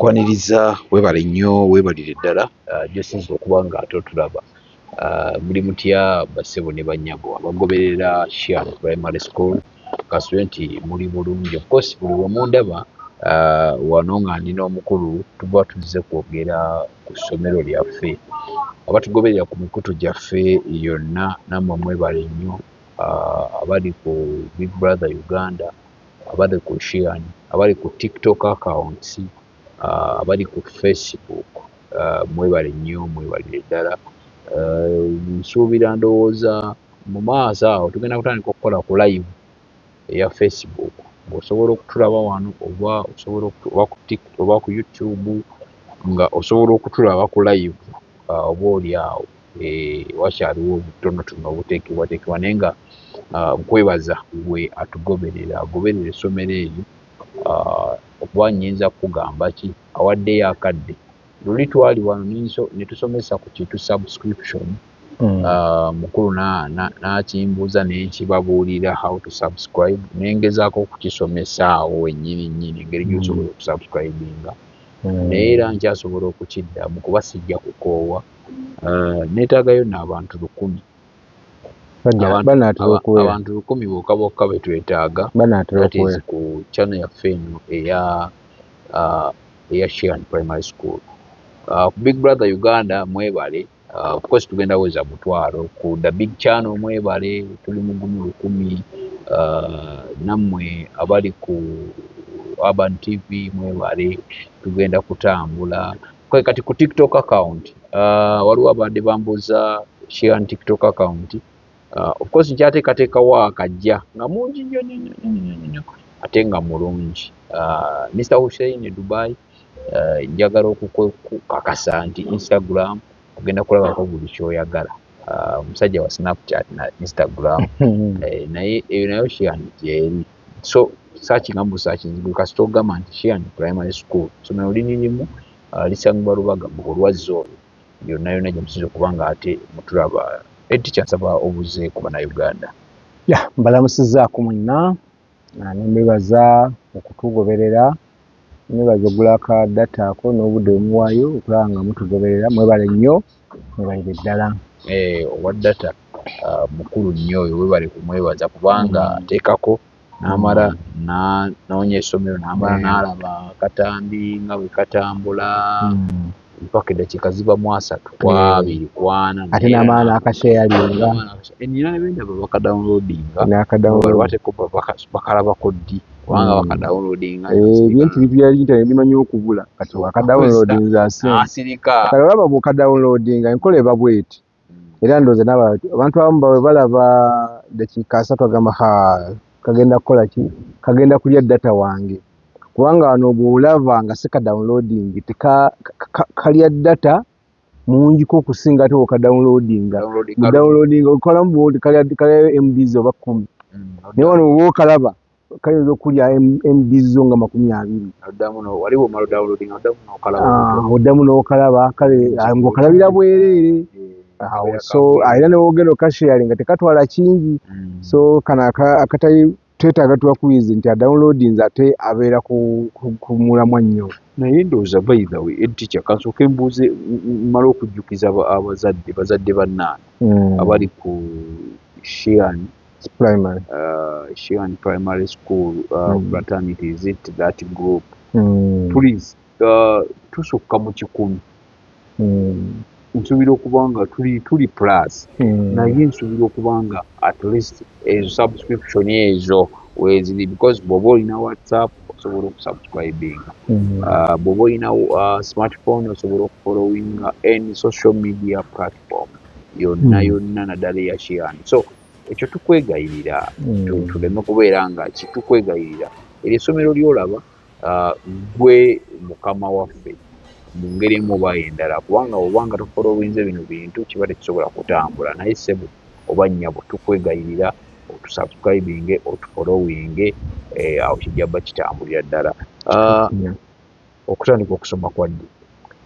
Nkwaniriza weebale nnyo weebalire ddala gy'osinza okuba nga ate otulaba. Muli mutya bassebo ne bannyabo abagoberera Shehan Primary School, kasube nti muli bulungi. Of course buli we mundaba wano nga ndi n'omukulu tuba tuzze kwogera ku ssomero lyaffe. Abatugoberera ku mikutu gyaffe yonna nammwe mwebale nnyo, abali ku Big Brother Uganda, abali ku Shehan, abali ku TikTok accounts, abali ku Facebook, mwebale nnyo mwebalire ddala. Nsuubira ndowooza mu maaso awo tugenda kutandika okukola ku live eya Facebook, ng'osobola okutulaba wano oba osobola oba ku TikTok oba ku YouTube nga osobola okutulaba ku live. Oba oli awo wakyaliwo obutonotono obuteekebwateekebwa naye nga nkwebaza gwe atugoberera agoberera essomero eryo. Okuba nnyinza kugamba ki awaddeyo akadde luli twali wano ne tusomesa ku kintu subscription. Mukulu n'akimbuuza ne nkibabuulira how to subscribe, ne ngezaako okukisomesa awo wennyini engeri gy'osobola okusubscribinga, naye era nkyasobola okukiddamu kuba sijja kukoowa. Neetaagayo n'abantu 1,000. Abantu 1,000 bokka be twetaaga ku channel yaffe eno eya Shehan Primary School. Ku Big Brother Uganda mwebale, of course tugenda weza 1,000. Ku The Big Channel mwebale, tuli mu 10,000. Nammwe abali ku Urban TV mwebale, tugenda kutambula. Kati ku TikTok account waliwo abadde bambuuza Shehan TikTok account. Of course nkyateekateekawo akajja nga mungi nnyo ate nga mulungi. Mr. Hussein Dubai, njagala okukakasa nti Instagram ogenda kulabako buli kyoyagala. Omusajja wa Snapchat na Instagram naye eyo nayo Shehan gyeri. So searchinga mu searching kasita ogamba nti Shehan Primary School somero linirimu lisangibwa Lubaga mu Lwazzi olwo, yonna yonna gye musinza okuba nga ate mutulaba. Teacher nsaba obuze ku Bannayuganda. Mbalamusizzaako mwenna, nembebaza okutugoberera, nebaza ogulaka data ako n'obudde omuwaayo okulaba nga mutugoberera. Mwebale nnyo, mwebalire ddala. Owa data mukulu nnyo oyo, webale kumwebaza kubanga ateekako n'amala n'anoonya essomero n'amala n'alaba katambi nga bwe katambula mpaka eddakiika ziba mu 3 ku 2 ku 4 ate n'amala n'akasharinga nina nebendaba bakadawunloadinga bateko bakalabako ddi kubanga bakadawunloadinga ebintu bya internet bimanyi okubula kati wakadawunloadinga asirika kati olaba bw'okadawunloadinga enkola eba bweti. Era ndowooza abantu abamu bawe balaba ddakiika 3 agamba kagenda kukola ki, kagenda kulya data wange, kubanga wano bw'olava nga sekadawunloading kalya data mungi ko okusinga ate okadawunloadinga. Downloading okolamu bw'oti kalya MBs oba 10, naye wano bw'okalaba kayinza okulya MBs zo nga 20. Oddamu n'okalaba kale ng'okalabira bwereere. So era newogera okasharing nga tekatwala kingi. So kana akatali twetaaga tubakubize nti adownloadinze ate abeera ku mulamwa nnyo. Naye ndowooza by the way teacher kansooke mbuuze mmala okujjukiza bazadde bannange abali ku Shehan Primary School fraternity, is it that group? Please tusukka mu 1,000. Nsuubira okuba nga tuli plus, naye nsuubira okuba nga at least ezo subscription ezo weziri, because bw'oba olina WhatsApp osobola okusubscribinga, bw'oba olina smartphone osobola okufollowinga any social media platform yonna naddala eya Shehan. So ekyo tukwegayirira tuleme kubeera nga kitukwegayirira eri essomero ly'olaba gwe mukama waffe mu ngeri emu oba endala, kubanga obanga tufolowinze bino bintu kiba tekisobola kutambula. Naye ssebo oba nnyabo tukwegayirira otusubscribinge otufolowinge, awo kijja bba kitambulira ddala. Okutandika okusoma kwa ddi?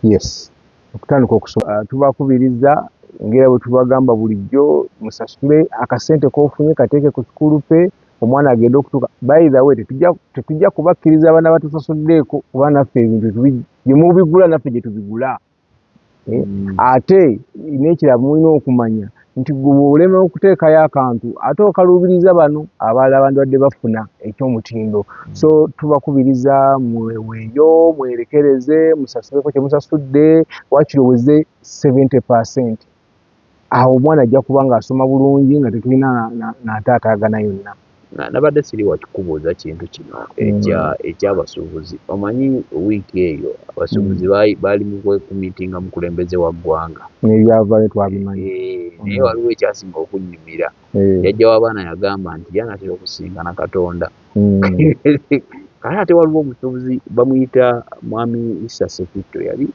Yes, okutandika okusoma tubakubiriza ngera bwe tubagamba bulijjo musasule akasente k'ofunye kateeke ku school pay, omwana agenda okutuuka. By the way tetujja kubakkiriza abaana batusasuddeeko kuba naffe ebintu gye mubigula naffe gye tubigula. Ate n'ekirala mulina okumanya nti gwe olema okuteekayo akantu ate okaluubiriza bano abalala bandibadde bafuna ekyomutindo. So tubakubiriza mweweeyo mwerekereze musasuleko kye musasudde wakiroweze 70%. Awo omwana ajja kuba ng'asoma bulungi nga tetulina n'ataataagana yonna. Nabadde siri wakikubuuza kintu kino ekyabasuubuzi. Omanyi wiiki eyo abasuubuzi baali mu kumiitinga mukulembeze wa ggwanga. N'ebyavayo twabimanyi. Naye waliwo ekyasinga okunyumira. Jjajja w'abaana yagamba nti yanatera okusingana Katonda. Kale ate waliwo omusuubuzi bamuyita Mwami Issa Sefitto yali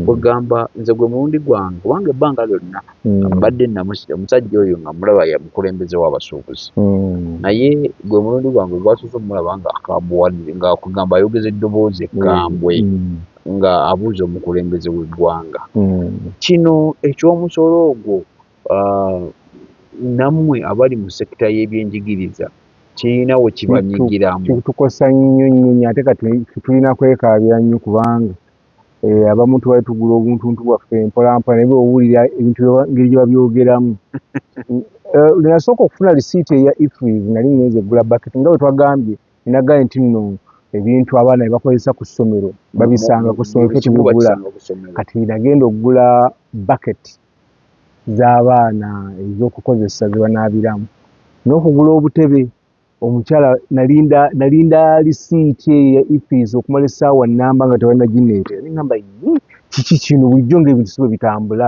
kwegamba nze gwe mulundi gwange kubanga ebbanga lyonna mbadde omusajja oyo nga mulaba ya mukulembeze w'abasuubuzi. Naye gwe mulundi gwange gwatuuse omulaba nga kugamba ayogeza eddoboozi ekkambwe nga abuuza omukulembeze w'eggwanga. Kino eky'omusolo ogwo nammwe abali mu sekita y'ebyenjigiriza kirina we kibanyigiramu. Tukosa nnyo ate kati tulina kwekaabira nnyo kubanga abamu tubaali tugula obuntuntu bwaffe mpolampola naye bw'owulira ebintu ngeri gye babyogeramu. Nasooka okufuna lisiiti eya IFRIZ nali ngenze eggula baketi nga bwe twagambye ninagaye nti nno ebintu abaana bye bakozesa ku ssomero babisanga ku ssomero ffe tubigula. Kati nagenda okugula baketi z'abaana ez'okukozesa ze banaabiramu n'okugula obutebe. Omukyala nalinda lisiiti eyo ya IFRIZ okumala essaawa nnamba nga tebanagineetera. Neŋŋamba kiki kino bulijjo ng'ebintu si bwe bitambula.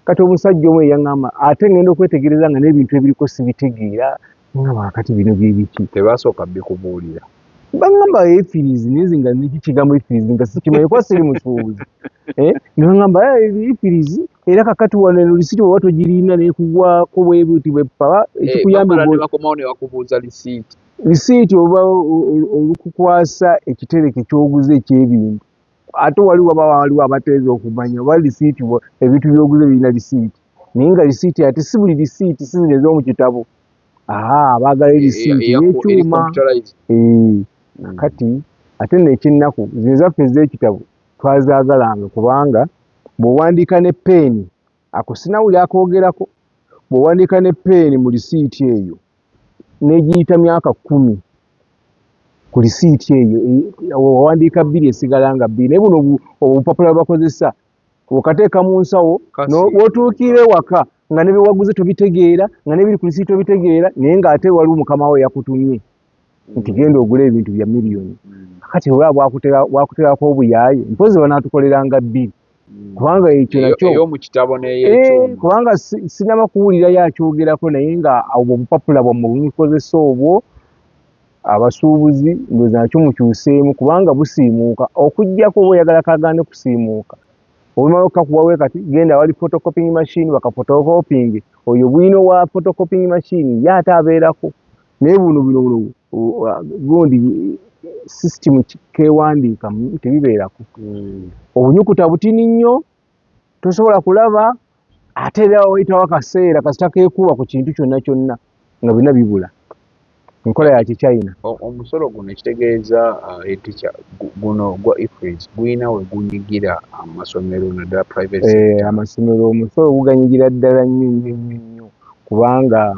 Kati omusajja omu eyaŋŋamba ate ŋŋenda okwetegereza nga n'ebintu ebiriko sibitegeera. Neŋŋamba kati bino bye biki? Tebasooka bikubuulira. Baŋŋamba IFRIZ nizi nga niki kigambo IFRIZ nga sikimanyi kuba siri musuubuzi. Ne baŋŋamba IFRIZ era kakati wano eno lisiiti bw'oba togirina n'ekugwako bwe buti bwe ppa ekikuyambye bakomawo ne bakubuuza lisiiti. Lisiiti oba olukukwasa ekitereke ky'oguze eky'ebintu. Ate waliwo abateeza okumanya oba lisiiti ebintu by'oguze birina lisiiti. Naye nga lisiiti ate si buli lisiiti si zino ez'omu kitabo. Baagala lisiiti y'ekyuma. Kati ate n'ekyennaku zino ezaffe ez'ekitabo twazaagalanga kubanga bw'owandiika ne peeni ako sinawuli akoogerako. Bw'owandiika ne peeni mu lisiiti eyo n'egiyita myaka 10 ku lisiiti eyo owandiika 2 esigala nga 2. Naye buno obupapula bakozesa okateeka mu nsawo w'otuukira ewaka nga ne byewaguze tobitegeera nga n'ebiri ku lisiiti tobitegeera naye ng'ate waliwo mukama we yakutumye nti genda ogula ebintu bya miliyoni. Kati olaba bwakuterako obuyaaye mpozi banaatukoleranga 2 kubanga ekyo nakyo ey'omu kitabo n'ey'ekyuma. Kubanga sinaba kuwulirayo akyogerako naye nga obwo obupapula bwammwe bumukozesa obwo abasuubuzi ndowooza nakyo mukyuseemu kubanga busiimuuka okuggyako oba oyagala kagande kusiimuuka. Olumala okukakubawe kati genda wali photocopying machine bakafotokopinge oyo bwino wa photocopying machine ye ate abeerako. Naye buno gundi system kewandiika tebibeerako. Obunyukuta butini nnyo tosobola kulaba ate era oyitawo akaseera kasita keekuba ku kintu kyonna kyonna nga byonna bibula. Enkola ya kichina. Omusolo guno ekitegeeza etica guno gwa IFRIZ guyina we gunyigira amasomero naddala private. Amasomero omusolo guganyigira ddala nnyo kubanga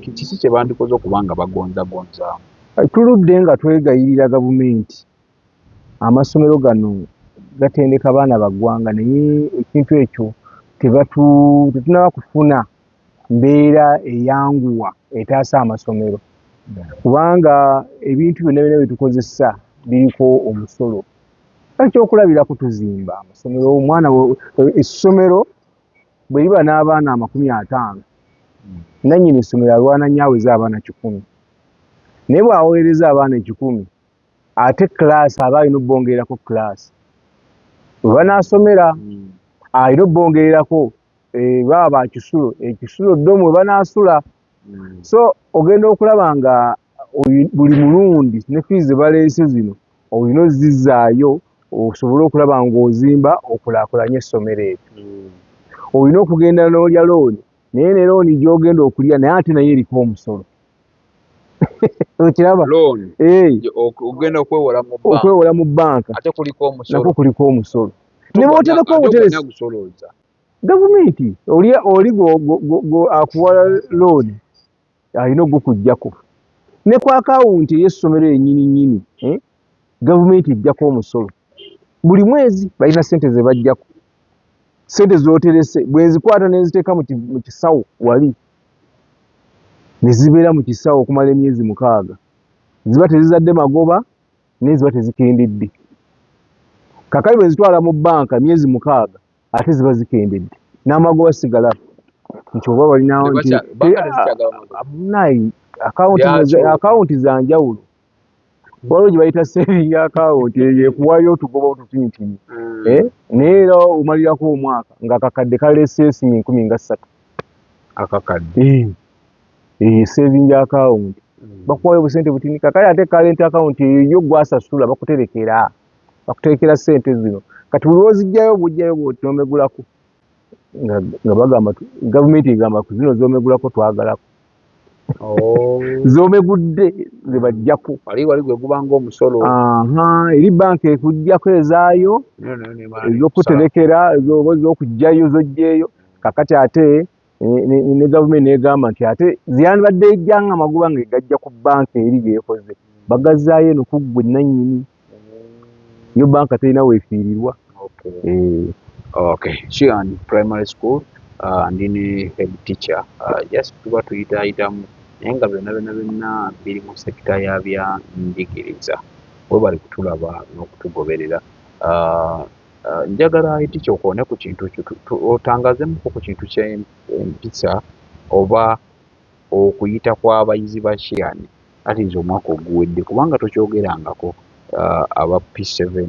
kiki kye bandikoze okubanga bagonzagonzaamu. Tuludde nga twegayirira gavumenti amasomero gano gatendeka baana baggwanga naye ekintu ekyo tetunaba kufuna mbeera eyanguwa etaasa amasomero kubanga ebintu byonna byonna bye tukozesa biriko omusolo. Ekyokulabirako tuzimba amasomero. Omwana essomero bwe liba n'abaana 50 nannyini essomero alwana nnyo aweza abaana 100 naye bw'aweereza abaana 100 ate class aba alina obbongererako class. Bwe banaasomera alina obbongererako baba ba kisulo ekisulo ddomu bwe banaasula. So ogenda okulaba nga buli mulundi ne fees baleese zino olina ozizaayo osobole okulaba ng'ozimba okulaakulanya essomero eryo. Olina okugenda n'olya looni naye ne looni gy'ogenda okulya naye ate naye eriko omusolo. okiraba loan ogenda okwewola mu banka ate kuliko omusolo ne bootereko obuteresi gavumenti oli akuwa loan alina ogukuggyako ne ku akawunti ey'essomero ennyini gavumenti ejjako omusolo buli mwezi balina ssente ze bajjako ssente z'oterese bwe nzikwata ne nziteeka mu kisawo wali ne zibeera mu kisawo okumala emyezi 6 ziba tezizadde magoba naye ziba tezikendedde kakali bwe zitwala mu banka myezi 6 ate ziba zikendedde n'amagoba sigala nti oba balinawo nti akawunti za njawulo waliwo gye bayita saving account ekuwayo otugoba otutinitini naye era omalirako omwaka nga kakadde kaleseesi 13,000 akakadde saving account bakuwayo obusente butini kakale ate current account eyo gwasasula bakuterekera ssente zino kati buli lwozijjayo bujjayo bwoti nomegulako nga bagamba gavumenti egamba ku zino zomegulako twagalako zomegudde zebajjako wali gwe gubanga omusolo eri banka ekuggyako ezaayo ezokuterekera ezokugjayo zojjeeyo kakati ate ne gavumenti negamba nti ate ziyandibadde ejjanga amagoba nga egajja ku banka eri geekoze bagazaayo eno ku ggwe nannyini yo banka terina weefiirirwa Chian Primary School ndi ne head teacher just tuba tuyitaayitamu naye nga byonna biri mu sekita ya byanjigiriza we bali kutulaba n'okutugoberera njagala teacher okone ku kintu otangazemuko ku kintu ky'empisa oba okuyita kw'abayizi ba Chian ati omwaka oguwedde kubanga tokyogerangako aba P7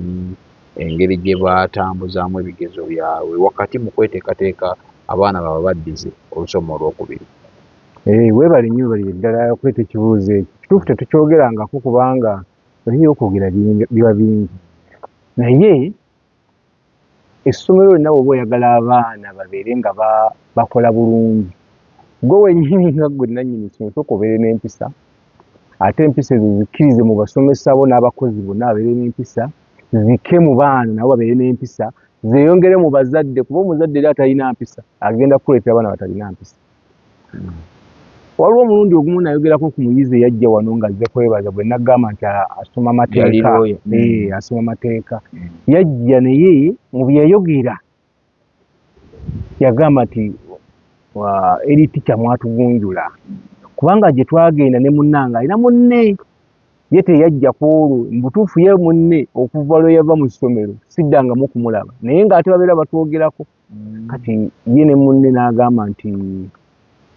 engeri gye batambuzaamu ebigezo byabwe wakati mu kweteekateeka abaana baba baddize olusoma olwokubiri. Weebale nnyo bali ddala okweta ekibuuzo ekyo kituufu tetukyogerangako kubanga oliyo okwogera biba bingi naye essomero lyonna bw'oba oyagala abaana babeere nga bakola bulungi gwe wennyini nga gwe nannyini kinsoka obeere n'empisa ate empisa ezo zikkirize mu basomesa bo n'abakozi bonna babeere n'empisa zike mu baana nabo babeere n'empisa zeeyongere mu bazadde kuba omuzadde era atalina mpisa agenda kuleetera abaana batalina mpisa. Waliwo omulundi ogumu nayogerako ku muyizi eyajja wano nga azze kwebaza bwe nagamba nti asoma mateeka asoma mateeka yajja naye mu bye yayogera yagamba nti eri tica mwatugunjula kubanga gye twagenda ne munnanga alina munne ye teyajja kwolwo mubutuufu ye munne okuva lwe yava mu ssomero siddangamu kumulaba naye ng'ate babeera batwogerako kati ye ne munne n'agamba nti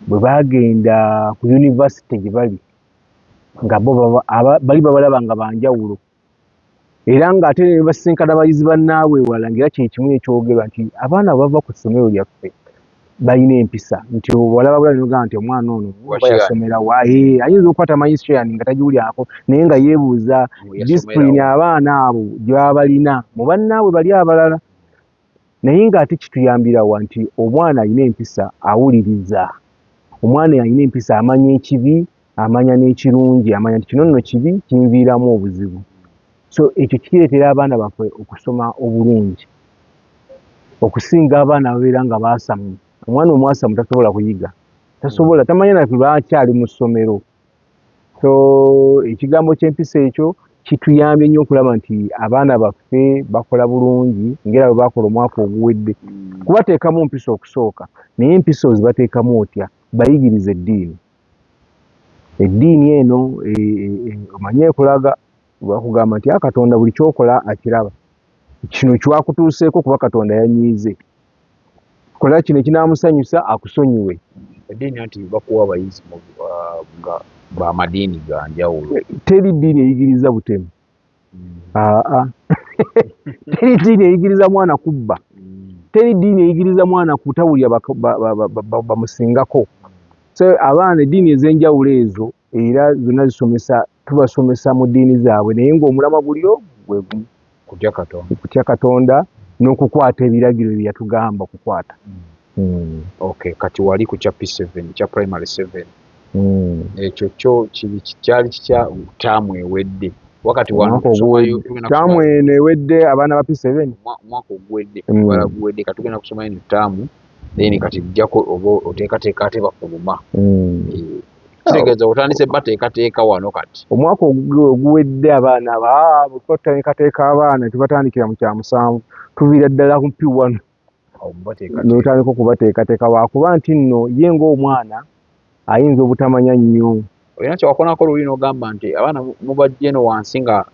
bwe bagenda ku yunivasite gye bali nga bo bali babalaba nga banjawulo era ng'ate ne basinkana abayizi bannaabwe ewala ng'era kye kimu ekyogerwa nti abaana bava ku ssomero lyaffe balina empisa nti olaba bula nogamba nti omwana ono yasomera wa ayinza okukwata Chian nga tagiwulyako naye nga yeebuuza disipulini abaana abo gye baba balina mu bannaabwe bali abalala naye ng'ate kituyambirawa nti omwana alina empisa awuliriza omwana alina empisa amanya ekibi amanya n'ekirungi amanya nti kino nno kibi kinviiramu obuzibu so ekyo kireetera abaana baffe okusoma obulungi okusinga abaana babeera nga baasamu omwana omwasamu tasobola kuyiga tasobola tamanya nati lwaki ali mu ssomero so ekigambo ky'empisa ekyo kituyambye nnyo okulaba nti abaana baffe bakola bulungi ngera bwe bakola omwaka oguwedde kubateekamu mpisa okusooka naye empisa ozibateekamu otya bayigiriza eddiini eno omanye ekulaga bakugamba nti Katonda buli kyokola akiraba kino kyakutuuseeko kuba Katonda yanyiize kola kino kinaamusanyusa akusonyiwe eddiini nti bakuwa abayizi nga b'amadiini ga njawulo teri ddiini eyigiriza butemu teri ddiini eyigiriza mwana kubba teri ddiini eyigiriza mwana kutawulya bamusingako so abaana eddiini ez'enjawulo ezo era zonna zisomesa tubasomesa mu ddiini zaabwe naye ng'omulama guli gwe gumu kutya Katonda n'okukwata ebiragiro bye yatugamba okukwata. Okay, kati wali ku kya P7 kya primary 7 ekyo kyo kyali kitya taamu ewedde wakati wano taamu eno ewedde abaana ba P7 mwaka oguwedde wala guwedde kati tugenda kusoma eno taamu then kati bijjako oba oteekateeka ate bafuluma kitegeeza otandise bateekateeka wano kati omwaka oguwedde abaana bwetwateekateeka abaana tubatandikira mu kyamusanvu tuviira ddala ku P1 notandika okubateekateeka lwakuba nti nno ye ngaomwana ayinza obutamanya nnyo olina kyewakonako luli n'ogamba nti abaana mubajja eno wansi nga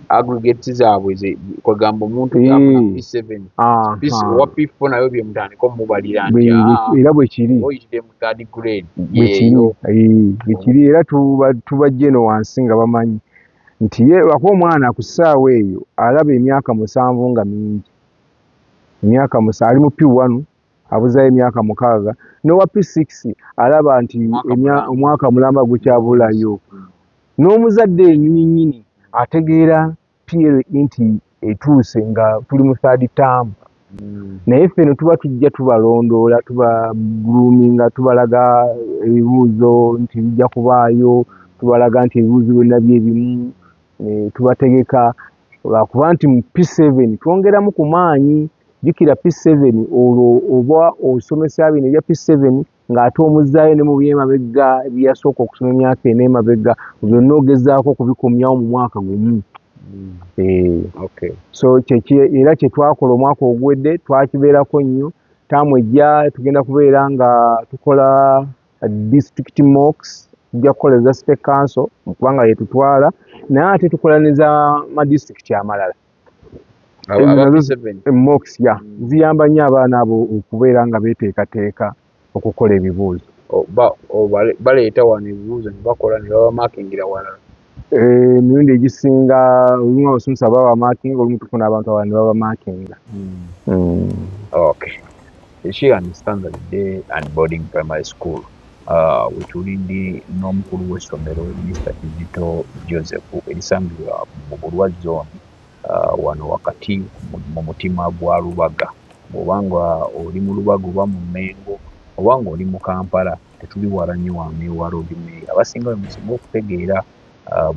aggregates zaabwe kwegamba omuntu yafuna P7 owa P4 nayo bye mutandika omubalira nti era bwe kiri oyitidde mu third grade bwe kiri era tubajja eno wansi nga bamanyi nti ye lwako omwana ku ssaawa eyo alaba emyaka 7 nga mingi emyaka 7 ali mu P1 abuzaayo emyaka 6 n'owa P6 alaba nti omwaka mulamba gukyabulayo n'omuzadde ennyini ategeera PL nti etuuse nga tuli mu third term naye ffeno tuba tujja tubalondoola tubagroominga tubalaga ebibuuzo nti bijja kubaayo tubalaga nti ebibuuzo byonna byebimu tubategeka lwakuba nti mu P7 twongeramu ku maanyi jjukira P7 olwo oba osomesa bino ebya P7 ng'ate omuzaayo ne mu byemabegga byasooka okusoma emyaka ena emabegga byonna ogezaako okubikomyawo mu mwaka gumu so era kye twakola omwaka oguwedde twakibeerako nnyo taamu ejja tugenda kubeera nga tukola district mocks tujja kukola eza state council kubanga yetutwala naye ate tukola neza madistricti amalala mocks ziyamba nnyo abaana abo okubeera nga beeteekateeka okukola ebibuuzo baleeta wano ebibuuzo ne bakola ne babamakingira walala emirundi egisinga olumu abasomesa babamakinga olumu tufuna abantu abalala ne babamakinga Sheehan Standard Day and Boarding Primary School wetulindi n'omukulu w'essomero Mr. Kizito Joseph erisangibwa mu Bulwa zone wano wakati mu mutima gwa Lubaga obanga oli mu Lubaga oba mu Mmengo obanga oli mu Kampala tetuli wala nnyo wa Road Mail abasinga bemusinga okutegeera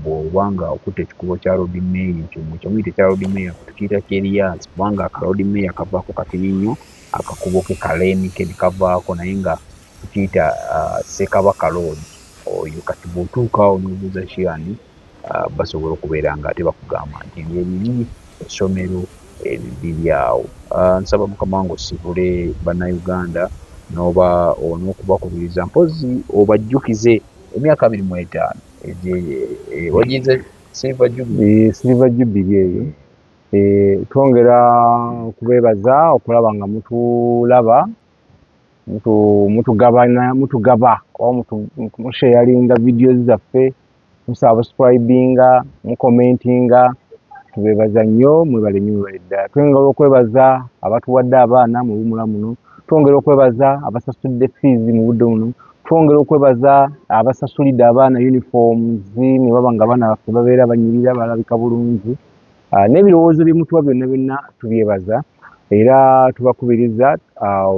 bw'obanga okutta ekikubo kya Road Mail ekyo muyite kya Road Mail tukiyita Kerias kubanga aka Road Mail akavaako katono nnyo akakubo ke kaleeni ke kavaako naye nga tukiyita Ssekabaka Road oyo kati bw'otuukaawo n'obuuza Sheehan basobola okubeera nga ate bakugamba nti ng'ebiri essomero liryawo nsaba Mukama wange osibule bannayuganda n'okubakubiriza mpozi obajjukize emyaka 25 wagize Silver Jubilee eyo twongera okubeebaza okulaba nga mutulaba mutugaba oba musharinga videos zaffe musubscribinga mukomentinga tubeebaza nnyo mwebale ddala twongera okwebaza abatuwadde abaana mu bumula muno twongera okwebaza abasasudde fees mu budde muno twongera okwebaza abasasulidde abaana uniforms ne baba nga abaana baffe babeera banyirira balabika bulungi n'ebirowoozo byemutuwa byonna tubyebaza era tubakubiriza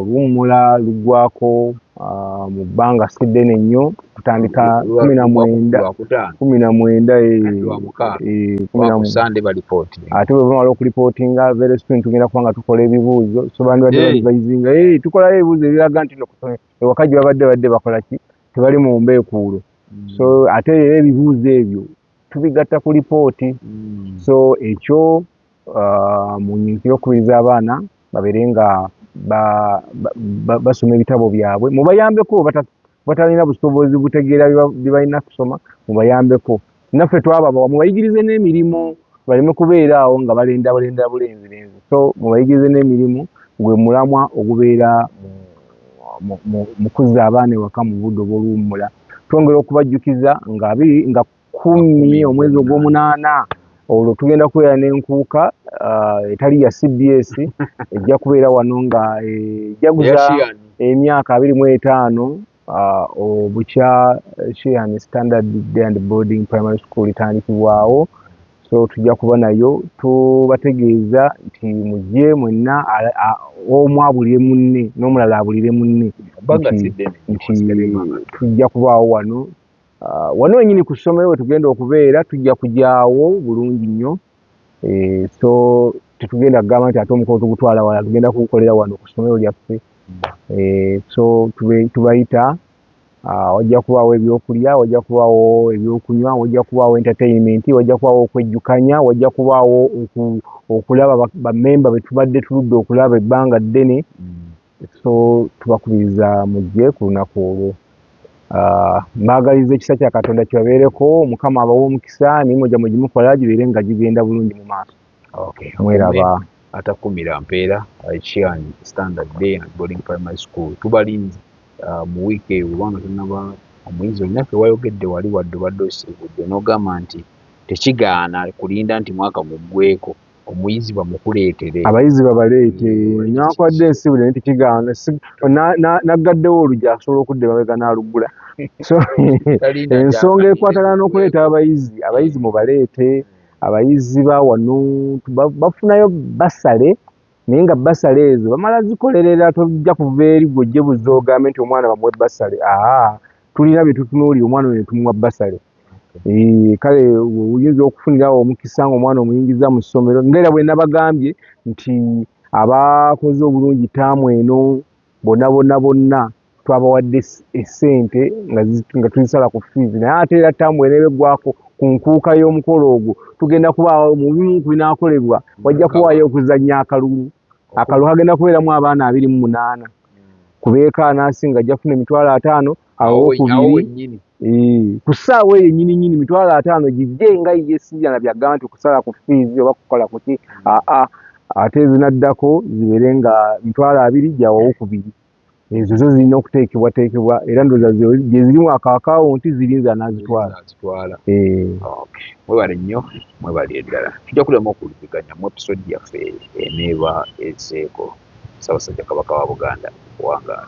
oluwummula luggwako mu bbanga si ddene nnyo tutandika 19 ate bwe bamala okuripootinga very soon tugenda kuba nga tukola ebibuuzo so bandibadde bayizinga tukolayo ebibuuzo ebiraga nti ewaka gye babadde bakola ki tebali mu mbeekuulo so ate era ebibuuzo ebyo tubigatta ku lipooti so ekyo munyikire okukubiriza abaana babeere nga basoma ebitabo byabwe mubayambeko batalina busobozi butegeera bye balina kusoma mubayambeko naffe twababa mubayigirize n'emirimu baleme kubeera awo nga balenda bulenzirenzi so mubayigirize n'emirimu gwe mulamwa ogubeera mu kuzza abaana ewaka mu budde obw'oluwummula twongera okubajjukiza nga 10 omwezi ogw'omunaana olwo tugenda kubeera n'enkuuka etali ya CBS ejja kubeera wano nga ejaguza emyaka 25 obukya Sheehan Standard Day and Boarding Primary School itandikibwawo so tujja kuba nayo tubategeeza nti mujje mwenna omu abulire munne n'omulala abulire munne tujja kubaawo wano wano wenyini ku ssomero we tugenda okubeera tujja kujaawo bulungi nnyo so tetugenda kugamba nti ate omukolo tugutwala wala tugenda kugukolera wano ku ssomero lyaffe so tubayita wajja kubaawo ebyokulya wajja kubaawo ebyokunywa wajja kubaawo entertainment wajja kubaawo okwejjukanya wajja kubaawo okulaba bamemba betubadde tuludde okulaba ebbanga ddene so tubakubiriza mujje ku lunaku olwo mbaagaliza ekisa kya Katonda kibabeereko Mukama abawa omukisa emirimu gyammwe gimukola gibeere nga gigenda bulungi mu maaso mweraba atakumira mpeera Chian Standard Day and Boarding Primary School tubalinze mu wiiki eyo kubanga tunaba omuyizi olunaku wayogedde wali wadde obadde osibudde n'ogamba nti tekigaana kulinda nti mwaka muggweeko omuyizi bamukuleetere abayizi babaleete nyakwadde ensibudde nti tekigaana naggaddewo olugya asobola okudda emabega n'aluggula so ensonga ekwatagana n'okuleeta abayizi mubaleete abayizi ba wano bafunayo basale naye nga basale ezo bamala zikolerera tojja kuva eri gojje buzza ogambe nti omwana bamuwe basale tulina bye tutunuulira omwana oyo tumuwa basale kale oyinza okufunirawo omukisa nga omwana omuyingiza mu ssomero ngaera bwe nabagambye nti abakoze obulungi taamu eno bonna twabawadde essente nga tuzisala ku fees naye ate era taamu eno ebeggwako ku nkuuka y'omukolo ogwo tugenda kubaawo mu bimu ku binaakolebwa wajja kuwaayo okuzannya akalulu kagenda kubeeramu abaana 28 ku beekaanaasi nga ajja kufuna $50 awokubiri ku ssaawa eyo nnyini $50 gijje nga yesijja na byagamba nti kusala ku fees oba kukola kuki ate ezinaddako zibeere nga $20 gyawawokubiri ezo zo zirina okuteekebwa era ndowooza gye zirimu akaakawunti zirinza n'azitwala mwebale nnyo mwebalire ddala tujja kulema okuwuliziganya mu episode yaffe eneeba eseeko Ssaabasajja Kabaka wa Buganda okuwangaala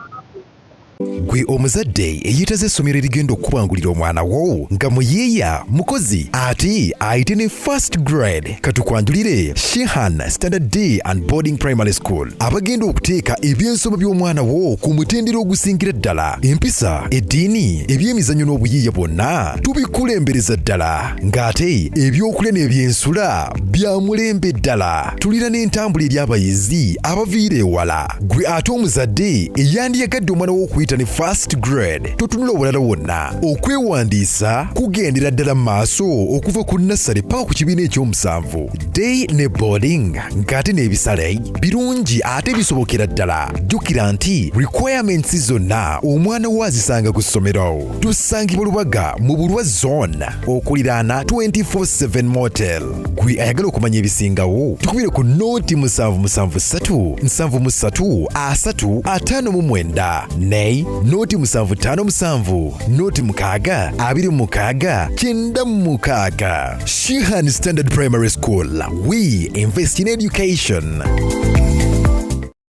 gwe omuzadde eyeetaze essomero erigenda okukubangulira omwana wo nga muyiiya mukozi ate ayite ne first grade katukwanjulire Shehan Standard Day and Boarding Primary School abagenda okuteeka ebyensoma by'omwana wo ku mutendera ogusingira ddala empisa eddiini ebyemizannyo n'obuyiiya bwonna tubikulembereza ddala ng'ate ebyokulya n'ebyensula bya mulembe ddala tulina n'entambula eri abayizi abaviira ewala gwe ate omuzadde eyandiyagadde omwana wo okuyita ne first grade totunula obulala wonna okwewandiisa kugendera ddala mu maaso okuva ku nursery paka ku kibiina ekyomusanvu day ne boarding ng'ate n'ebisale birungi ate bisobokera ddala jjukira nti requirements zonna omwana wo azisanga ku ssomero tusangibwa Lubaga mu Bulwa zone okuliraana 24/7 motel gwe ayagala okumanya ebisingawo tukubire ku noti 773 73 359 ne noti 757 noti 6 26 96 Shehan Standard Primary School. We invest in education.